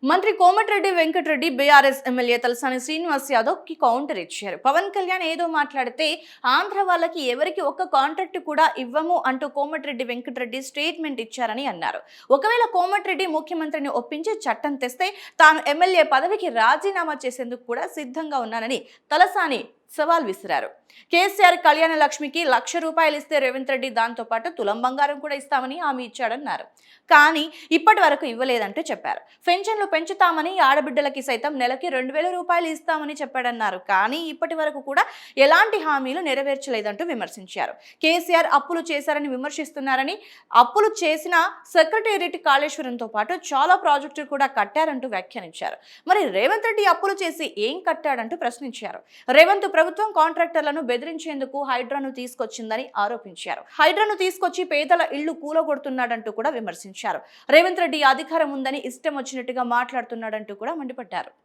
మంత్రి Komatireddy Venkatareddy BRS MLA Talasani Srinivas Yadav కి counter ఇచ్చారు. పవన్ కళ్యాణ్ ఏదో మాట్లాడితే ఆంధ్ర వాళ్ళకి ఎవరికి ఒక్క కాంట్రాక్ట్ కూడా ఇవ్వము అంటూ కోమటిరెడ్డి వెంకటరెడ్డి స్టేట్మెంట్ ఇచ్చారని అన్నారు. ఒకవేళ కోమటిరెడ్డి ముఖ్యమంత్రిని ఒప్పించి చట్టం తెస్తే తాను ఎమ్మెల్యే పదవికి రాజీనామా చేసేందుకు కూడా సిద్ధంగా ఉన్నానని తలసాని సవాల్ విసిరారు. కేసీఆర్ కళ్యాణ లక్ష్మికి ₹1,00,000 ఇస్తే రేవంత్ రెడ్డి దాంతో పాటు తులం బంగారం కూడా ఇస్తామని హామీ ఇచ్చాడన్నారు. కానీ ఇప్పటి వరకు ఇవ్వలేదంటూ చెప్పారు. పెన్షన్లు పెంచుతామని, ఆడబిడ్డలకి సైతం నెలకి ₹2,000 ఇస్తామని చెప్పాడన్నారు. కానీ ఇప్పటి వరకు కూడా ఎలాంటి హామీలు నెరవేర్చలేదంటూ విమర్శించారు. కేసీఆర్ అప్పులు చేశారని విమర్శిస్తున్నారని, అప్పులు చేసిన సెక్రటేరియట్ కాళేశ్వరంతో పాటు చాలా ప్రాజెక్టులు కూడా కట్టారంటూ వ్యాఖ్యానించారు. మరి రేవంత్ రెడ్డి అప్పులు చేసి ఏం కట్టాడంటూ ప్రశ్నించారు. రేవంత్ ప్రభుత్వం కాంట్రాక్టర్లను బెదిరించేందుకు హైడ్రాను తీసుకొచ్చిందని ఆరోపించారు. హైడ్రాను తీసుకొచ్చి పేదల ఇళ్లు కూలగొడుతున్నాడంటూ కూడా విమర్శించారు. రేవంత్ రెడ్డి అధికారం ఉందని ఇష్టం వచ్చినట్టుగా మాట్లాడుతున్నాడంటూ కూడా మండిపడ్డారు.